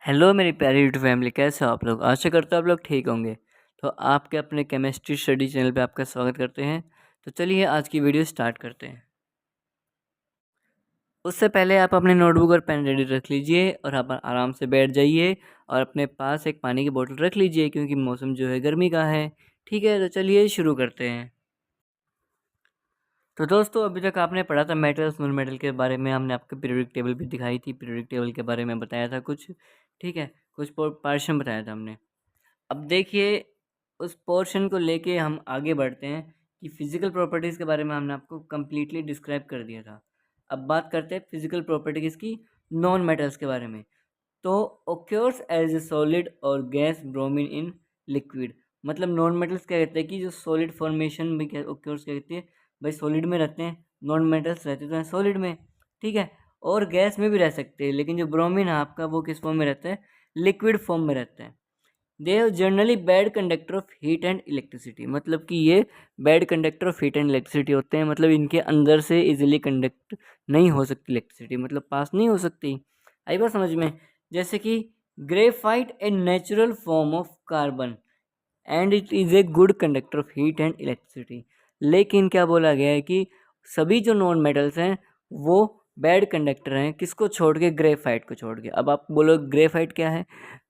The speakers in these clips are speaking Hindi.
हेलो मेरी प्यारी यूट्यूब फैमिली, कैसे हो आप लोग। आशा करता हूँ आप लोग ठीक होंगे। तो आपके अपने केमिस्ट्री स्टडी चैनल पे आपका स्वागत करते हैं। तो चलिए आज की वीडियो स्टार्ट करते हैं। उससे पहले आप अपने नोटबुक और पेन रेडी रख लीजिए और आप आराम से बैठ जाइए और अपने पास एक पानी की बोतल रख लीजिए क्योंकि मौसम जो है गर्मी का है। ठीक है, तो चलिए शुरू करते हैं। तो दोस्तों, अभी तक आपने पढ़ा था मेटल्स नॉन मेटल के बारे में। हमने आपको पीरियोडिक टेबल भी दिखाई थी, पीरियोडिक टेबल के बारे में बताया था कुछ। ठीक है, कुछ पोर्शन बताया था हमने। अब देखिए, उस पोर्शन को लेके हम आगे बढ़ते हैं कि फिजिकल प्रॉपर्टीज़ के बारे में हमने आपको कंप्लीटली डिस्क्राइब कर दिया था। अब बात करते हैं फिजिकल प्रॉपर्टीज़ की नॉन मेटल्स के बारे में। तो occurs एज ए सॉलिड और गैस ब्रोमीन इन लिक्विड। मतलब नॉन मेटल्स क्या कहते हैं कि जो सॉलिड फॉर्मेशन में क्या occurs क्या कहती है, भाई सॉलिड में रहते हैं। नॉन मेटल्स रहते तो हैं सॉलिड में, ठीक है। और गैस में भी रह सकते हैं, लेकिन जो ब्रोमीन है आपका वो किस फॉर्म में रहता है, लिक्विड फॉर्म में रहता है। They are generally bad conductor of heat and electricity. मतलब कि ये bad conductor of heat and electricity होते हैं। मतलब इनके अंदर से इजीली कंडक्ट नहीं हो सकती इलेक्ट्रिसिटी, मतलब पास नहीं हो सकती। आई बात समझ में। जैसे कि graphite a natural form of carbon and it is a good conductor of heat and electricity. लेकिन क्या बोला गया है कि सभी जो नॉन मेटल्स हैं वो बैड कंडक्टर हैं, किसको छोड़ के, ग्रेफाइट को छोड़ के। अब आप बोलो ग्रेफाइट क्या है,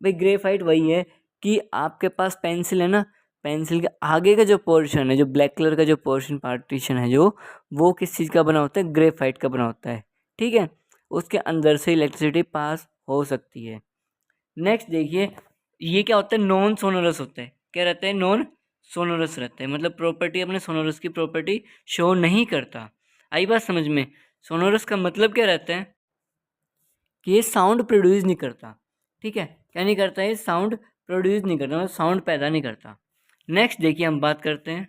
भाई ग्रेफाइट वही है कि आपके पास पेंसिल है ना, पेंसिल के आगे का जो पोर्शन है, जो ब्लैक कलर का जो पोर्शन पार्टीशन है, जो वो किस चीज़ का बना होता है, ग्रेफाइट का बना होता है। ठीक है, उसके अंदर से इलेक्ट्रिसिटी पास हो सकती है। नेक्स्ट देखिए, ये क्या होता है, नॉन सोनोरस होता है। क्या रहता है, नॉन सोनोरस रहता है। मतलब प्रॉपर्टी अपने सोनोरस की प्रॉपर्टी शो नहीं करता। आई बात समझ में। सोनोरस का मतलब क्या रहता है कि ये साउंड प्रोड्यूस नहीं करता। ठीक है, क्या नहीं करता, ये साउंड प्रोड्यूस नहीं करता, मतलब साउंड पैदा नहीं करता। नेक्स्ट देखिए, हम बात करते हैं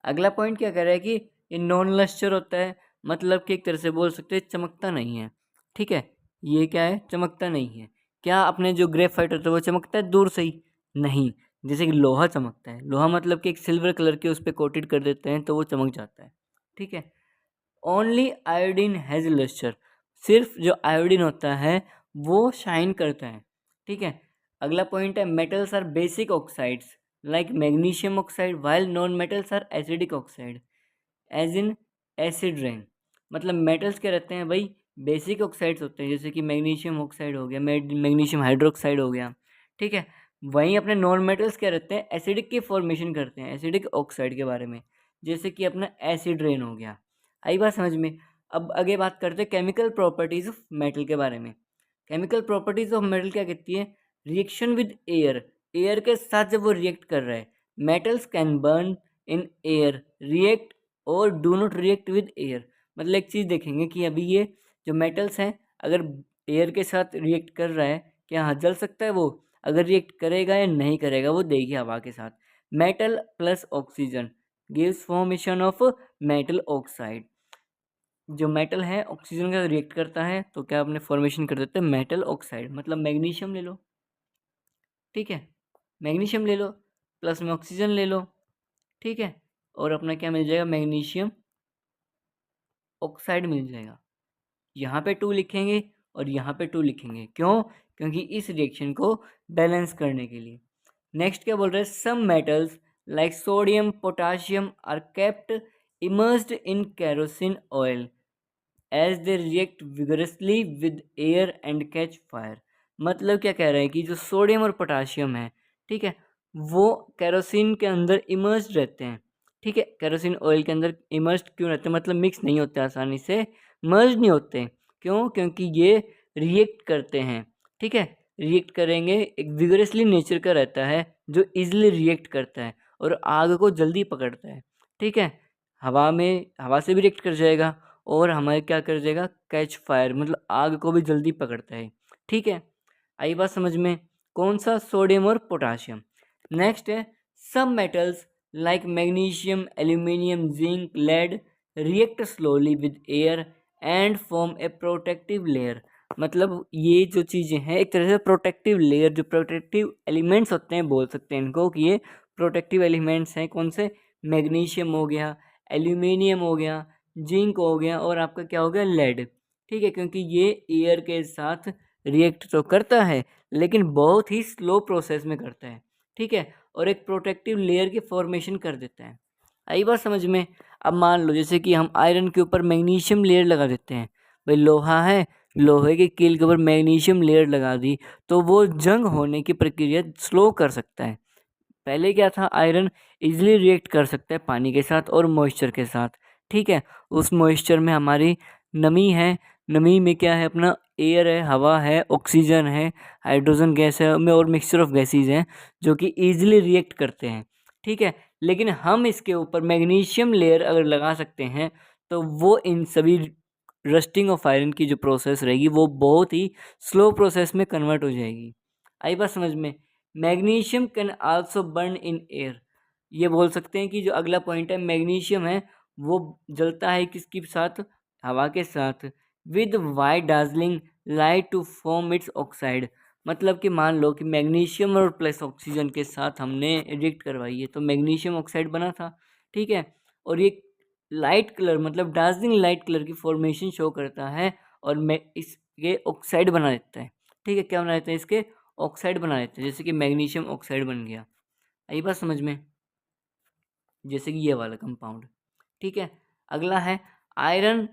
अगला पॉइंट क्या कह रहा है कि ये नॉन लस्टर होता है। मतलब कि एक तरह से बोल सकते हैं चमकता नहीं है। ठीक है, ये क्या है, चमकता नहीं है। क्या अपने जो ग्रेफाइट होता है वो चमकता है दूर से ही? नहीं। जैसे कि लोहा चमकता है, लोहा मतलब कि एक सिल्वर कलर के उस पर कोटेड कर देते हैं तो वो चमक जाता है। ठीक है, ओनली आयोडीन हैज़ लस्टर। सिर्फ जो आयोडीन होता है वो शाइन करता है। ठीक है, अगला पॉइंट है metals are basic oxides like magnesium oxide while non metals are acidic oxide as in acid rain. मतलब मेटल्स क्या रहते हैं भाई, बेसिक ऑक्साइड्स होते हैं, जैसे कि मैग्नीशियम ऑक्साइड हो गया, मैग्नीशियम हाइड्रोक्साइड हो गया। ठीक है, वहीं अपने नॉन मेटल्स क्या रहते हैं, एसिडिक की फॉर्मेशन करते हैं, एसिडिक ऑक्साइड के बारे में, जैसे कि अपना एसिड रेन हो गया। आई बात समझ में। अब आगे बात करते हैं केमिकल प्रॉपर्टीज ऑफ मेटल के बारे में। केमिकल प्रॉपर्टीज ऑफ मेटल क्या कहती है, रिएक्शन विद एयर। एयर के साथ जब वो रिएक्ट कर रहा है, metals can burn in air, react और do not react with air. मतलब एक चीज़ देखेंगे कि अभी ये जो मेटल्स हैं, अगर एयर के साथ रिएक्ट कर रहा है, क्या हाँ जल सकता है वो? अगर रिएक्ट करेगा या नहीं करेगा वो देखिए हवा के साथ। Metal plus oxygen gives formation of metal oxide. जो मेटल है ऑक्सीजन का रिएक्ट करता है तो क्या अपने फॉर्मेशन कर देते हैं मेटल ऑक्साइड। मतलब मैग्नीशियम ले लो, ठीक है, मैग्नीशियम ले लो प्लस में ऑक्सीजन ले लो, ठीक है, और अपना क्या मिल जाएगा, मैग्नीशियम ऑक्साइड मिल जाएगा। यहाँ पे 2 लिखेंगे और यहाँ पे 2 लिखेंगे, क्यों? क्योंकि इस रिएक्शन को बैलेंस करने के लिए। नेक्स्ट क्या बोल रहे हैं, some metals like sodium potassium are kept immersed in kerosene oil as they react vigorously with air and catch fire. मतलब क्या कह रहे हैं कि जो सोडियम और पोटाशियम है, ठीक है, वो केरोसिन के अंदर इमर्स्ड रहते हैं। ठीक है, केरोसिन ऑयल के अंदर इमर्स्ड क्यों रहते हैं, मतलब मिक्स नहीं होते आसानी से, मर्ज नहीं होते। क्यों? क्योंकि ये रिएक्ट करते हैं। ठीक है, रिएक्ट करेंगे, एक विगरसली नेचर का रहता है जो इजीली रिएक्ट करता है और आग को जल्दी पकड़ता है। ठीक है, हवा से भी रिएक्ट कर जाएगा और हमारे क्या कर जाएगा, कैच फायर, मतलब आग को भी जल्दी पकड़ता है। ठीक है, आई बात समझ में। कौन सा, सोडियम और पोटाशियम। नेक्स्ट है सब metals like magnesium aluminium zinc lead react slowly with air and form a protective layer. मतलब ये जो चीज़ें हैं एक तरह से प्रोटेक्टिव लेयर, जो प्रोटेक्टिव एलिमेंट्स होते हैं बोल सकते हैं इनको कि ये प्रोटेक्टिव एलिमेंट्स हैं। कौन से, मैग्नीशियम हो गया, एल्यूमिनियम हो गया, जिंक हो गया और आपका क्या हो गया, लेड। ठीक है, क्योंकि ये एयर के साथ रिएक्ट तो करता है लेकिन बहुत ही स्लो प्रोसेस में करता है, ठीक है, और एक प्रोटेक्टिव लेयर की फॉर्मेशन कर देता है। आई बात समझ में? अब मान लो जैसे कि हम आयरन के ऊपर मैग्नीशियम लेयर लगा देते हैं, भाई लोहा है, लोहे के कील के ऊपर मैग्नीशियम लेयर लगा दी तो वो जंग होने की प्रक्रिया स्लो कर सकता है। पहले क्या था, आयरन इजीली रिएक्ट कर सकता है पानी के साथ और मॉइस्चर के साथ, ठीक है। उस मॉइस्चर में हमारी नमी है, नमी में क्या है, अपना एयर है, हवा है, ऑक्सीजन है, हाइड्रोजन गैस है में और मिक्सचर ऑफ गैसेज हैं जो कि ईजिली रिएक्ट करते हैं, ठीक है। लेकिन हम इसके ऊपर मैग्नीशियम लेयर अगर लगा सकते हैं तो वो इन सभी रस्टिंग ऑफ आयरन की जो प्रोसेस रहेगी वो बहुत ही स्लो प्रोसेस में कन्वर्ट हो जाएगी। आई बात समझ में? Magnesium can also burn in air. ये बोल सकते हैं कि जो अगला पॉइंट है मैग्नीशियम है वो जलता है किसके साथ, हवा के साथ, with white dazzling light to form its oxide. मतलब कि मान लो कि मैग्नीशियम और प्लस ऑक्सीजन के साथ हमने रिएक्ट करवाई है तो मैग्नीशियम ऑक्साइड बना था, ठीक है। और ये लाइट कलर मतलब डार्जलिंग लाइट कलर की फॉर्मेशन शो करता है और मैं इसके ऑक्साइड बना देता है, ठीक है। क्या बना देता है, इसके ऑक्साइड बना देते हैं, जैसे कि मैग्नीशियम ऑक्साइड बन गया। आई बात समझ में? जैसे कि ये वाला कंपाउंड, ठीक है। अगला है iron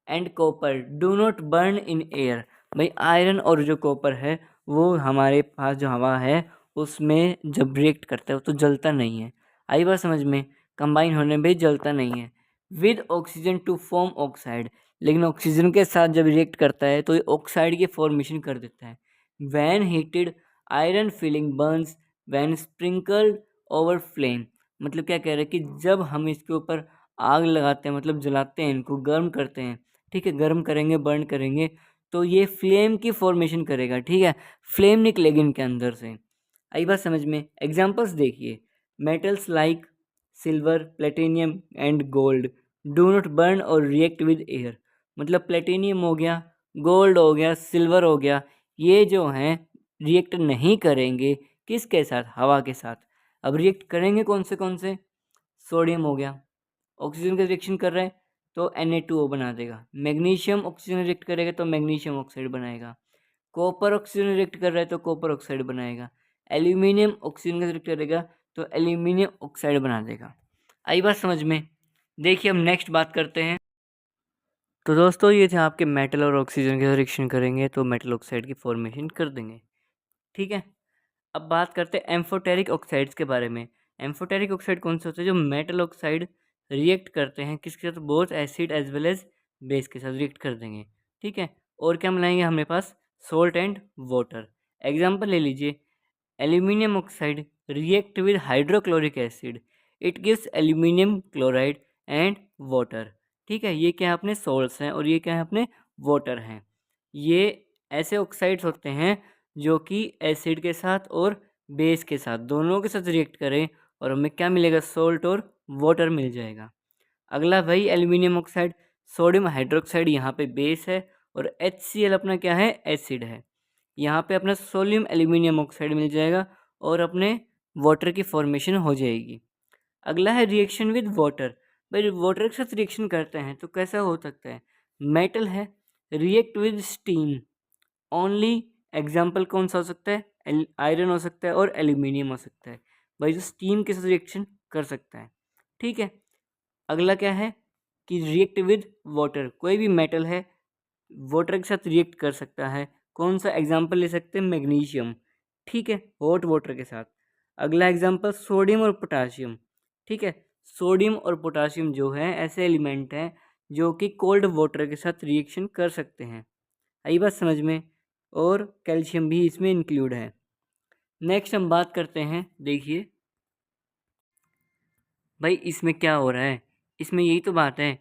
and copper do not burn in air. भाई आयरन और जो कॉपर है वो हमारे पास जो हवा है उसमें जब रिएक्ट करता है वो तो जलता नहीं है। आई बात समझ में? कंबाइन होने में जलता नहीं है। With oxygen to form oxide, लेकिन ऑक्सीजन के साथ जब रिएक्ट करता है तो ये ऑक्साइड की फॉर्मेशन कर देता है। When heated iron filing burns when sprinkled over flame. मतलब क्या कह रहे हैं कि जब हम इसके ऊपर आग लगाते हैं मतलब जलाते हैं, इनको गर्म करते हैं, ठीक है, गर्म करेंगे, बर्न करेंगे तो ये फ्लेम की फॉर्मेशन करेगा, ठीक है, फ्लेम निकलेगी इनके अंदर से। आई बात समझ में? एग्जांपल्स देखिए, metals like silver, platinum and gold do not burn और रिएक्ट विद एयर। मतलब प्लेटिनियम हो गया, गोल्ड हो गया, सिल्वर हो गया, ये जो हैं रिएक्ट नहीं करेंगे किसके साथ, हवा के साथ। अब रिएक्ट करेंगे कौन से? सोडियम हो गया, ऑक्सीजन का रिएक्शन कर रहा है तो Na2O बना देगा। मैग्नीशियम ऑक्सीजन रिएक्ट करेगा तो मैग्नीशियम ऑक्साइड बनाएगा। कॉपर ऑक्सीजन रिएक्ट कर रहा है तो कॉपर ऑक्साइड बनाएगा। एल्यूमिनियम ऑक्सीजन का रिएक्ट करेगा तो एल्यूमिनियम ऑक्साइड बना देगा। आई बात समझ में? देखिए हम नेक्स्ट बात करते हैं। तो दोस्तों ये थे आपके मेटल और ऑक्सीजन के रिएक्शन करेंगे तो मेटल ऑक्साइड की फॉर्मेशन कर देंगे, ठीक है। अब बात करते हैं एम्फोटेरिक ऑक्साइड्स के बारे में। एम्फोटेरिक ऑक्साइड कौन से होते हैं? जो मेटल ऑक्साइड रिएक्ट करते हैं किसके साथ, both acid as well as base के साथ रिएक्ट कर देंगे, ठीक है। और क्या मिलाएंगे हमारे पास, सोल्ट एंड वाटर। एग्जाम्पल ले लीजिए, aluminium oxide react with hydrochloric acid, it gives aluminium chloride and water, ठीक है। ये क्या है, अपने सोल्ट्स हैं और ये क्या है, अपने वाटर हैं। ये ऐसे ऑक्साइड्स होते हैं जो कि एसिड के साथ और बेस के साथ दोनों के साथ रिएक्ट करें और हमें क्या मिलेगा, सोल्ट और वाटर मिल जाएगा। अगला भाई एल्यूमिनियम ऑक्साइड, सोडियम हाइड्रोक्साइड यहाँ पे बेस है और HCl अपना क्या है, एसिड है। यहाँ पे अपना सोडियम एल्यूमिनियम ऑक्साइड मिल जाएगा और अपने वाटर की फॉर्मेशन हो जाएगी। अगला है रिएक्शन विद वाटर। भाई वाटर के साथ रिएक्शन करते हैं तो कैसा हो सकता है, मेटल है, react with steam only. Example कौन सा हो सकता है, आयरन हो सकता है और एल्यूमिनियम हो सकता है। भाई जो स्टीम के साथ रिएक्शन कर सकता है, ठीक है। अगला क्या है कि रिएक्ट विद वाटर, कोई भी मेटल है वाटर के साथ रिएक्ट कर सकता है। कौन सा एग्जाम्पल ले सकते हैं, मैग्नीशियम, ठीक है, हॉट वाटर के साथ। अगला एग्जाम्पल सोडियम और पोटाशियम, ठीक है। सोडियम और पोटाशियम जो है ऐसे एलिमेंट हैं जो कि कोल्ड वाटर के साथ रिएक्शन कर सकते हैं। आई बात समझ में? और कैल्शियम भी इसमें इंक्लूड है। नेक्स्ट हम बात करते हैं, देखिए भाई इसमें क्या हो रहा है, इसमें यही तो बात है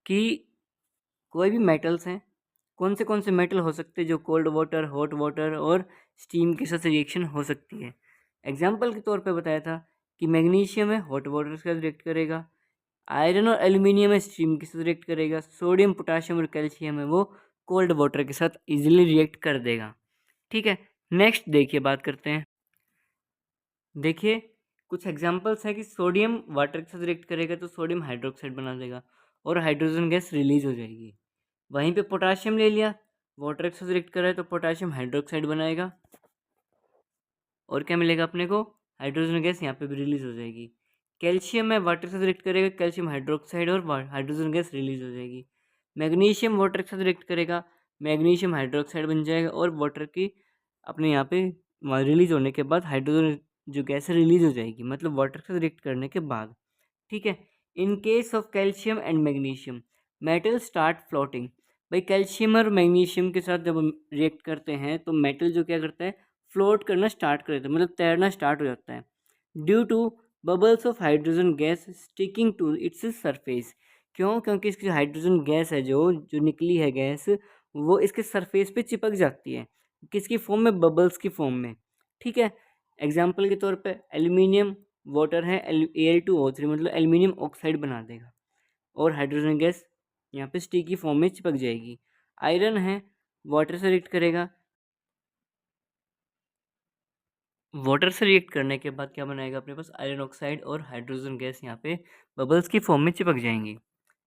कि कोई भी मेटल्स हैं, कौन से मेटल हो सकते हैं जो कोल्ड वाटर, हॉट वाटर और स्टीम के साथ रिएक्शन हो सकती है। एग्जाम्पल के तौर पे बताया था कि मैग्नीशियम है, हॉट वाटर के साथ रिएक्ट करेगा, आयरन और एल्यूमिनियम है, स्टीम के साथ रिएक्ट करेगा, सोडियम पोटाशियम और कैल्शियम है वो कोल्ड वाटर के साथ इजीली रिएक्ट कर देगा, ठीक है। नेक्स्ट देखिए बात करते हैं, देखिए कुछ एग्जांपल्स हैं कि सोडियम वाटर के साथ रिएक्ट करेगा तो सोडियम हाइड्रोक्साइड बना देगा और हाइड्रोजन गैस रिलीज हो जाएगी। वहीं पे पोटाशियम ले लिया, वाटर के साथ रिएक्ट कर रहा है तो पोटेशियम हाइड्रोक्साइड बनाएगा, और क्या मिलेगा अपने को, हाइड्रोजन गैस यहाँ पे भी रिलीज हो जाएगी। कैल्शियम में वाटर के साथ रिएक्ट करेगा, कैल्शियम हाइड्रोक्साइड और हाइड्रोजन गैस रिलीज हो जाएगी। मैग्नीशियम वाटर के साथ रिएक्ट करेगा, मैग्नीशियम हाइड्रोक्साइड बन जाएगा, और वाटर की अपने यहाँ पे रिलीज होने के बाद हाइड्रोजन जो गैस है रिलीज हो जाएगी, मतलब वाटर के साथ रिएक्ट करने के बाद। ठीक है। In case of calcium and magnesium metal start floating. भाई कैल्शियम और मैग्नीशियम के साथ जब हम रिएक्ट करते हैं तो मेटल जो क्या करता है, फ्लोट करना स्टार्ट कर देता है, मतलब तैरना स्टार्ट हो जाता है, due to bubbles of hydrogen gas sticking to its surface. क्यों? क्योंकि इसकी हाइड्रोजन गैस है जो जो निकली है गैस, वो इसके सरफेस पे चिपक जाती है। किसकी फॉर्म में? बबल्स की फॉर्म में। ठीक है। एग्जाम्पल के तौर पे एल्यूमिनियम वाटर है, Al2O3, मतलब एल्यूमिनियम ऑक्साइड बना देगा, और हाइड्रोजन गैस यहाँ पे स्टिकी फॉर्म में चिपक जाएगी। आयरन है, वाटर से रिएक्ट करेगा, वाटर से रिएक्ट करने के बाद क्या बनाएगा अपने पास, आयरन ऑक्साइड और हाइड्रोजन गैस यहाँ पे बबल्स की फॉर्म में चिपक जाएंगी।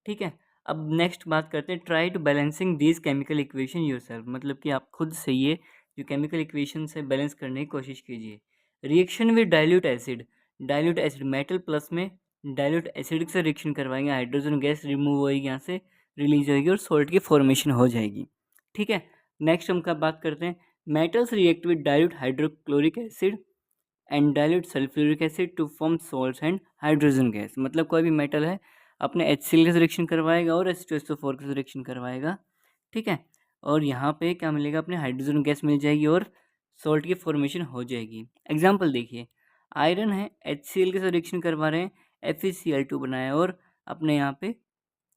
ठीक है। अब नेक्स्ट बात करते हैं, try to balancing these chemical equation yourself, मतलब कि आप खुद से ये जो केमिकल इक्वेशन से बैलेंस करने की कोशिश कीजिए। Reaction with dilute acid, dilute acid metal plus में डाइल्यूट एसिड से रिएक्शन करवाएंगे, हाइड्रोजन गैस रिमूव होगी यहाँ से, रिलीज होगी और सॉल्ट की फॉर्मेशन हो जाएगी। ठीक है। नेक्स्ट हम क्या बात करते हैं, metals react with dilute hydrochloric acid and dilute sulfuric acid to form salts and hydrogen gas। मतलब कोई भी मेटल है अपने HCl के रिएक्शन करवाएगा और H2SO4 के रिएक्शन करवाएगा। ठीक है। और यहाँ पे क्या मिलेगा, अपने हाइड्रोजन गैस मिल जाएगी और सॉल्ट की फॉर्मेशन हो जाएगी। एग्जाम्पल देखिए, आयरन है, HCl के साथ रिएक्शन करवा रहे हैं, FeCl2 बनाया और अपने यहाँ पे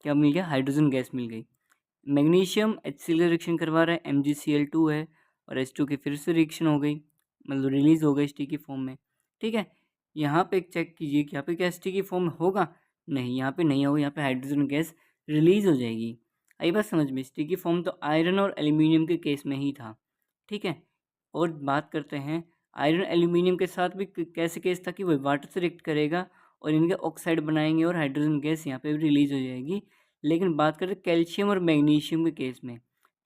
क्या मिल गया, हाइड्रोजन गैस मिल गई। मैग्नीशियम HCl का रिएक्शन करवा रहा है, MgCl2 है, और H2 की फिर से रिएक्शन हो गई, मतलब रिलीज हो गई स्टिकी फॉर्म में। ठीक है। यहाँ पे चेक कीजिए कि यहाँ पे क्या स्टिकी फॉर्म होगा, नहीं, यहाँ पे नहीं होगा, यहाँ पे हाइड्रोजन गैस रिलीज हो जाएगी। आई बात समझ में? स्टिकी फॉर्म तो आयरन और एल्यूमिनियम के केस में ही था। ठीक है। और बात करते हैं, आयरन एल्यूमिनियम के साथ भी कैसे केस था कि वो वाटर से रिएक्ट करेगा और इनके ऑक्साइड बनाएंगे और हाइड्रोजन गैस यहाँ पे भी रिलीज हो जाएगी। लेकिन बात करें कैल्शियम और मैग्नीशियम के केस में,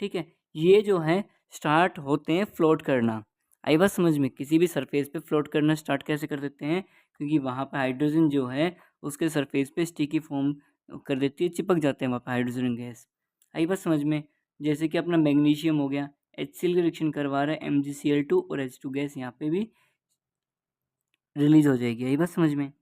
ठीक है, ये जो है स्टार्ट होते हैं फ्लोट करना। आई बात समझ में? किसी भी सरफेस पे फ्लोट करना स्टार्ट कैसे कर देते हैं, क्योंकि वहाँ पे हाइड्रोजन जो है उसके सरफेस पे स्टिकी फॉर्म कर देती है, चिपक जाते हैं वहाँ पे हाइड्रोजन गैस। आई बात समझ में? जैसे कि अपना मैग्नीशियम हो गया, HCl का रिएक्शन करवा रहा है, MgCl2 और H2 गैस यहाँ पे भी रिलीज हो जाएगी। आई बात समझ में?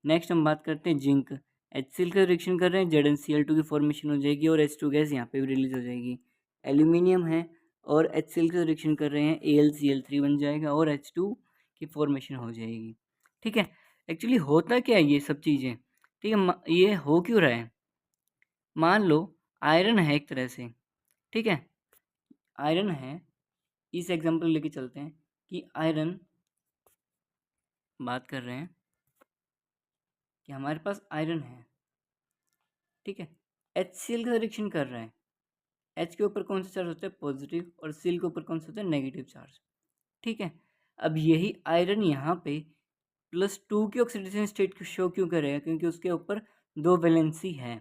नेक्स्ट हम बात करते हैं जिंक, HCl का रिएक्शन कर रहे हैं, ZnCl2 की फॉर्मेशन हो जाएगी और H2 गैस यहाँ पे भी रिलीज हो जाएगी। एल्यूमिनियम है और HCl का रिएक्शन कर रहे हैं, AlCl3 बन जाएगा और H2 की फॉर्मेशन हो जाएगी। ठीक है। एक्चुअली होता क्या है ये सब चीज़ें, ठीक है, ये हो क्यों रहा है? मान लो आयरन है एक तरह से, ठीक है, आयरन है, इस एग्जाम्पल लेके चलते हैं कि आयरन, बात कर रहे हैं कि हमारे पास आयरन है, ठीक है, HCl का रिएक्शन कर रहा है, H के ऊपर कौन सा चार्ज होता है, पॉजिटिव, और Cl के ऊपर कौन सा होता है, नेगेटिव चार्ज। ठीक है। अब यही आयरन यहाँ पे +2 की ऑक्सीडेशन स्टेट शो क्यों करेगा, क्योंकि उसके ऊपर 2 वैलेंसी है।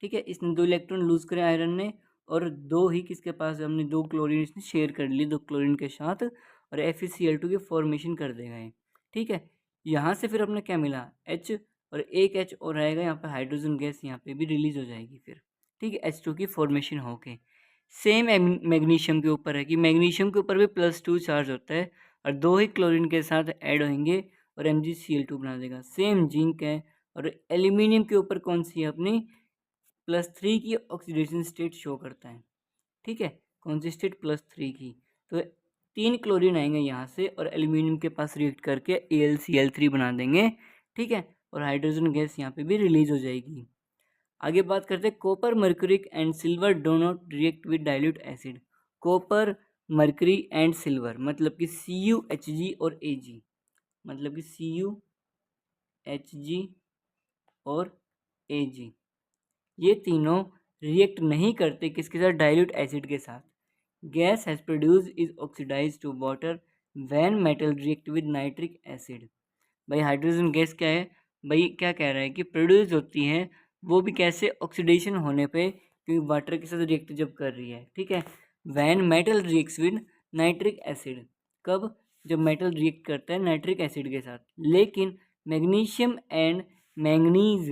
ठीक है, इसने 2 इलेक्ट्रॉन लूज करे आयरन ने, और 2 ही किसके पास, हमने 2 क्लोरीन इसने शेयर कर ली 2 क्लोरीन के साथ, और FeCl2 की फॉर्मेशन कर देगा ये। ठीक है। यहाँ से फिर अपने क्या मिला, H, और एक H और आएगा यहाँ पे, हाइड्रोजन गैस यहाँ पे भी रिलीज हो जाएगी फिर। ठीक है, H2 की फॉर्मेशन होके। सेम मैग्नीशियम के ऊपर है कि मैग्नीशियम के ऊपर भी +2 चार्ज होता है, और 2 ही क्लोरीन के साथ ऐड होंगे और MgCl2 बना देगा। सेम जिंक है, और एल्यूमिनियम के ऊपर कौन सी है अपनी, +3 की ऑक्सीडेशन स्टेट शो करता है। ठीक है, कौन सी स्टेट, +3 की। तो 3 क्लोरीन आएंगे यहाँ से और एल्यूमिनियम के पास रिएक्ट करके AlCl3 बना देंगे। ठीक है, और हाइड्रोजन गैस यहाँ पे भी रिलीज हो जाएगी। आगे बात करते हैं, copper, mercuric and silver do not react with dilute acid. Copper, mercury and silver, मतलब कि CuHg और Ag, मतलब कि CuHg और Ag, ये तीनों रिएक्ट नहीं करते किसके साथ, डाइल्यूट एसिड के साथ। Gas has produce is oxidise to water when metal react with nitric acid. भाई हाइड्रोजन गैस क्या है, भाई क्या कह रहा है कि प्रोड्यूस होती है, वो भी कैसे, ऑक्सीडेशन होने पे, क्योंकि वाटर के साथ रिएक्ट जब कर रही है। ठीक है, when metal reacts with nitric acid. कब? जब मेटल रिएक्ट करता है नाइट्रिक एसिड के साथ। लेकिन magnesium and manganese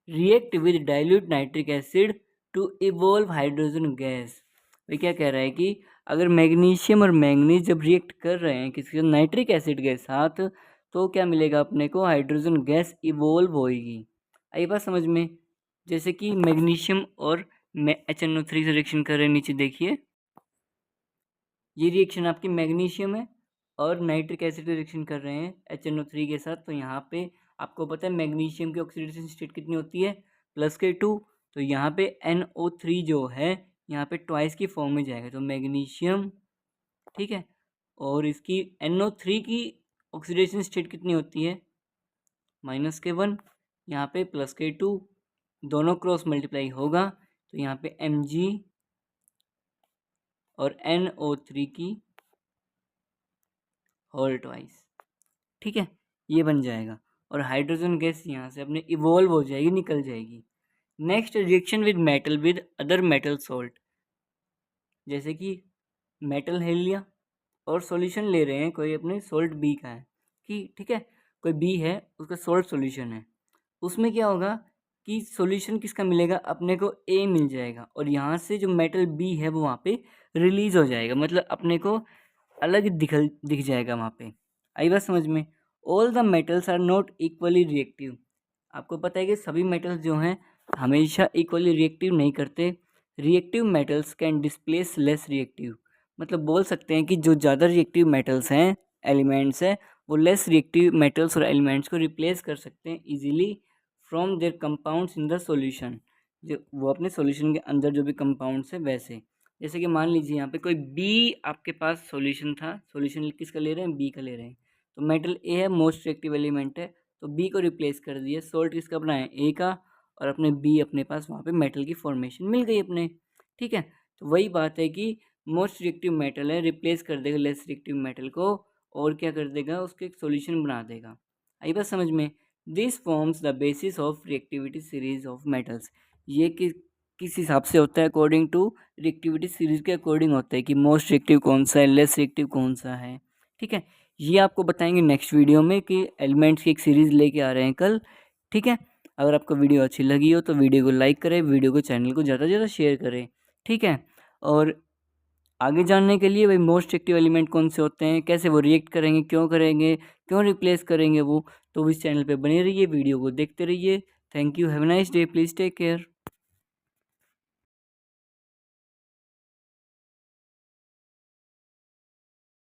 react with dilute nitric acid to evolve hydrogen gas. वे क्या कह रहा है कि अगर मैग्नीशियम और मैंगनीज जब रिएक्ट कर रहे हैं किसी नाइट्रिक एसिड के साथ तो क्या मिलेगा अपने को? हाइड्रोजन गैस इवॉल्व होएगी। आई बात समझ में? जैसे कि मैग्नीशियम और HNO3 से रिएक्शन कर रहे हैं, नीचे देखिए ये रिएक्शन आपकी मैग्नीशियम है और नाइट्रिक एसिड से रिएक्शन कर रहे हैं HNO3 के साथ। तो यहाँ पे आपको पता है मैग्नीशियम की ऑक्सीडेशन स्टेट कितनी होती है? +2। तो यहाँ पे NO3 जो है यहाँ पे ट्वाइस की फॉर्म में जाएगा, तो मैग्नीशियम, ठीक है, और इसकी NO3 की ऑक्सीडेशन स्टेट कितनी होती है? -1। यहाँ पे +2, दोनों क्रॉस मल्टीप्लाई होगा तो यहाँ पे Mg और NO3 की होल ट्वाइस, ठीक है, ये बन जाएगा और हाइड्रोजन गैस यहाँ से अपने इवॉल्व हो जाएगी, निकल जाएगी। Next reaction with metal with other metal salt. जैसे कि मेटल ले लिया और सॉल्यूशन ले रहे हैं, कोई अपने सॉल्ट बी का है कि ठीक है, कोई बी है उसका सॉल्ट सॉल्यूशन है, उसमें क्या होगा कि सॉल्यूशन किसका मिलेगा? अपने को ए मिल जाएगा और यहाँ से जो मेटल बी है वो वहाँ पे रिलीज हो जाएगा, मतलब अपने को अलग दिख जाएगा वहाँ पे। आई बात समझ में? All the metals are not equally reactive. आपको पता है कि सभी मेटल्स जो हैं हमेशा इक्वली रिएक्टिव नहीं करते। Reactive metals can displace less reactive, मतलब बोल सकते हैं कि जो ज़्यादा रिएक्टिव मेटल्स हैं, एलिमेंट्स हैं, वो लेस रिएक्टिव मेटल्स और एलिमेंट्स को रिप्लेस कर सकते हैं easily from there compounds in the solution. जो वो अपने सॉल्यूशन के अंदर जो भी कंपाउंड्स है वैसे, जैसे कि मान लीजिए यहाँ पे कोई बी आपके पास सॉल्यूशन था, सॉल्यूशन किसका ले रहे हैं? बी का ले रहे हैं। तो मेटल ए है, मोस्ट रिएक्टिव एलिमेंट है, तो बी को रिप्लेस कर दिया, सॉल्ट किसका बनाया? ए का, और अपने बी अपने पास वहाँ पे मेटल की फॉर्मेशन मिल गई अपने, ठीक है। तो वही बात है कि मोस्ट रिएक्टिव मेटल है, रिप्लेस कर देगा लेस रिएक्टिव मेटल को और क्या कर देगा? उसके एक सॉल्यूशन बना देगा। आई बात समझ में? This forms the basis of reactivity series of metals. ये किस हिसाब से होता है? अकॉर्डिंग टू रिएक्टिविटी सीरीज के अकॉर्डिंग होता है कि मोस्ट रिएक्टिव कौन सा है, लेस रिएक्टिव कौन सा है, ठीक है। ये आपको बताएंगे नेक्स्ट वीडियो में कि एलिमेंट्स की एक सीरीज़ लेके आ रहे हैं कल, ठीक है। अगर आपको वीडियो अच्छी लगी हो तो वीडियो को लाइक करें, वीडियो को चैनल को ज़्यादा से ज़्यादा शेयर करें, ठीक है। और आगे जानने के लिए भाई मोस्ट एक्टिव एलिमेंट कौन से होते हैं, कैसे वो रिएक्ट करेंगे, क्यों रिप्लेस करेंगे वो, तो इस चैनल पे बने रहिए, वीडियो को देखते रहिए। Thank you, have a nice day, please take care.